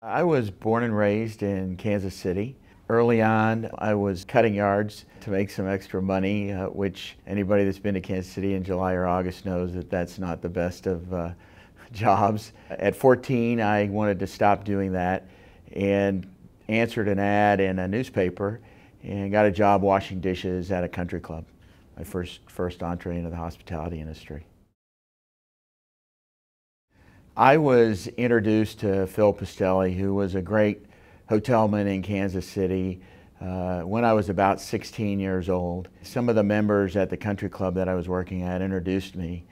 I was born and raised in Kansas City. Early on, I was cutting yards to make some extra money, which anybody that's been to Kansas City in July or August knows that that's not the best of jobs. At 14, I wanted to stop doing that and answered an ad in a newspaper and got a job washing dishes at a country club. My first entree into the hospitality industry. I was introduced to Phil Pistilli, who was a great hotelman in Kansas City when I was about 16 years old. Some of the members at the country club that I was working at introduced me.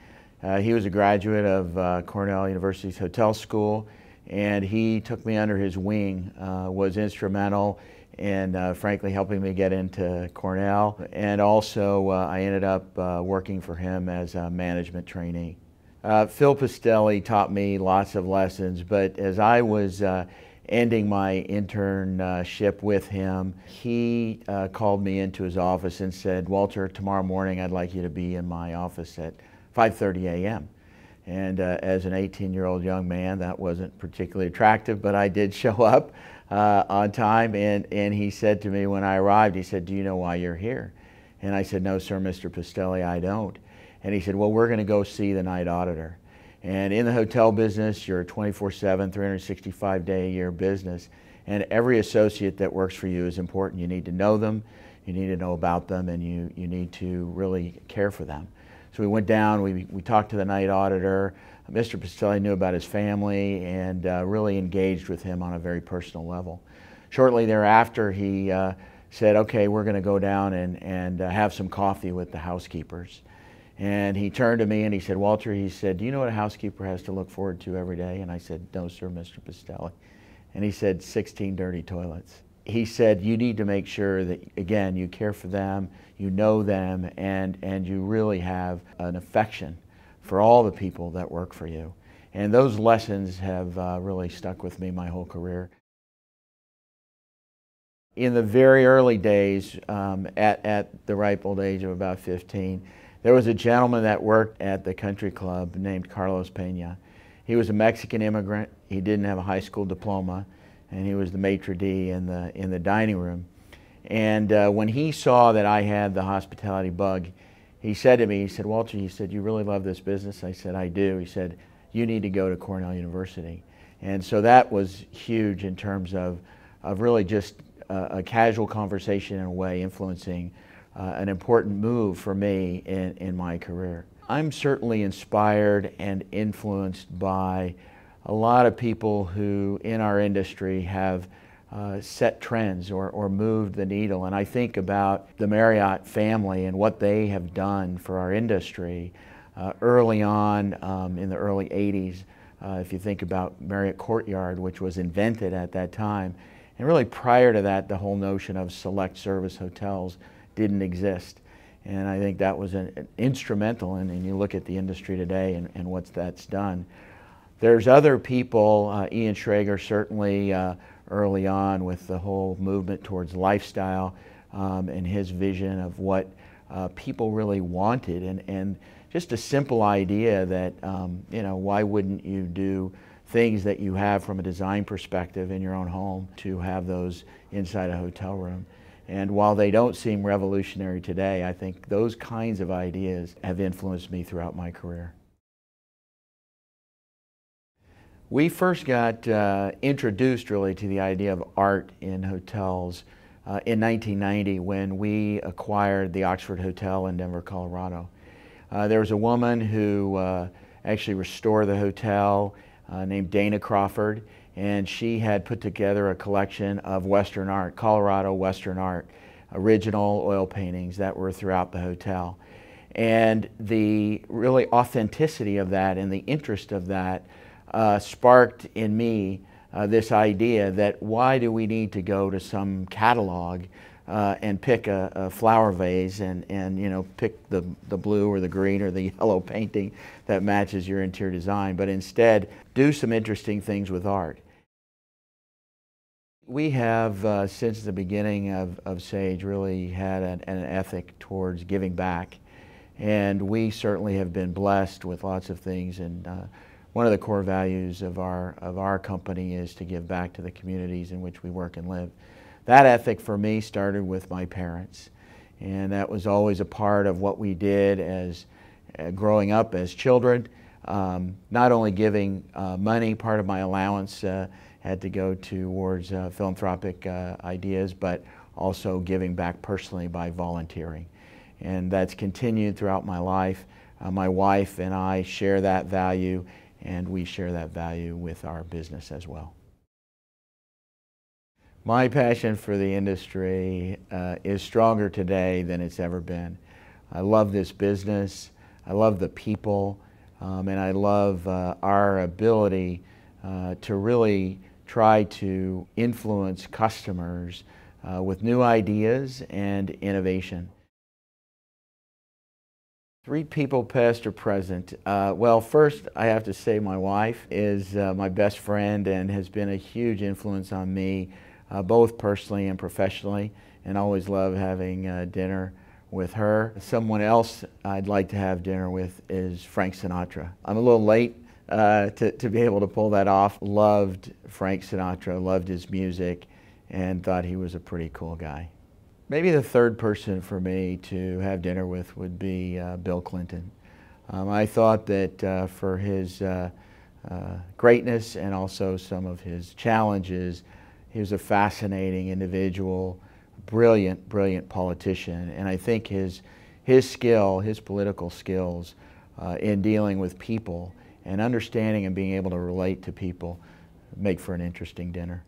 He was a graduate of Cornell University's hotel school, and he took me under his wing, was instrumental in frankly helping me get into Cornell, and also I ended up working for him as a management trainee. Phil Pistilli taught me lots of lessons, but as I was ending my internship with him, he called me into his office and said, "Walter, tomorrow morning I'd like you to be in my office at 5:30 a.m. And as an 18-year-old young man, that wasn't particularly attractive, but I did show up on time, and he said to me when I arrived, he said, "Do you know why you're here?" And I said, "No, sir, Mr. Pistilli, I don't." And he said, "Well, we're going to go see the night auditor." And in the hotel business, you're a 24/7, 365-day-a-year business. And every associate that works for you is important. You need to know them, you need to know about them, and you need to really care for them. So we went down, we talked to the night auditor. Mr. Pistilli knew about his family and really engaged with him on a very personal level. Shortly thereafter, he said, "Okay, we're going to go down and have some coffee with the housekeepers." And he turned to me and he said, "Walter," he said, "do you know what a housekeeper has to look forward to every day?" And I said, "No, sir, Mr. Pistilli." And he said, 16 dirty toilets. He said, "You need to make sure that, again, you care for them, you know them, and you really have an affection for all the people that work for you." And those lessons have really stuck with me my whole career. In the very early days, at the ripe old age of about 15, there was a gentleman that worked at the country club named Carlos Pena. He was a Mexican immigrant. He didn't have a high school diploma, and he was the maitre d' in the dining room. And when he saw that I had the hospitality bug, he said to me, he said, "Walter," he said, "you really love this business?" I said, "I do." He said, "You need to go to Cornell University." And so that was huge in terms of really just a casual conversation in a way influencing an important move for me in my career. I'm certainly inspired and influenced by a lot of people who in our industry have set trends or moved the needle. And I think about the Marriott family and what they have done for our industry early on in the early 80s. If you think about Marriott Courtyard, which was invented at that time. And really prior to that, the whole notion of select service hotels didn't exist. And I think that was an instrumental, and you look at the industry today and what that's done. There's other people, Ian Schrager certainly early on with the whole movement towards lifestyle and his vision of what people really wanted, and just a simple idea that, you know, why wouldn't you do things that you have from a design perspective in your own home to have those inside a hotel room. And while they don't seem revolutionary today, I think those kinds of ideas have influenced me throughout my career. We first got introduced really to the idea of art in hotels in 1990 when we acquired the Oxford Hotel in Denver, Colorado. There was a woman who actually restored the hotel named Dana Crawford, and she had put together a collection of Western art, Colorado Western art, original oil paintings that were throughout the hotel. And the really authenticity of that and the interest of that sparked in me this idea that why do we need to go to some catalog and pick a flower vase and you know, pick the blue or the green or the yellow painting that matches your interior design, but instead do some interesting things with art. We have, since the beginning of Sage, really had an ethic towards giving back. And we certainly have been blessed with lots of things in one of the core values of our company is to give back to the communities in which we work and live. That ethic for me started with my parents, and that was always a part of what we did as growing up as children. Not only giving money, part of my allowance had to go towards philanthropic ideas, but also giving back personally by volunteering. And that's continued throughout my life. My wife and I share that value, and we share that value with our business as well. My passion for the industry is stronger today than it's ever been. I love this business, I love the people, and I love our ability to really try to influence customers with new ideas and innovation. 3 people, past or present. Well, first I have to say my wife is my best friend and has been a huge influence on me, both personally and professionally, and I always love having dinner with her. Someone else I'd like to have dinner with is Frank Sinatra. I'm a little late to be able to pull that off. Loved Frank Sinatra, loved his music, and thought he was a pretty cool guy. Maybe the third person for me to have dinner with would be Bill Clinton. I thought that for his greatness and also some of his challenges, he was a fascinating individual, brilliant politician, and I think his skill, his political skills in dealing with people and understanding and being able to relate to people make for an interesting dinner.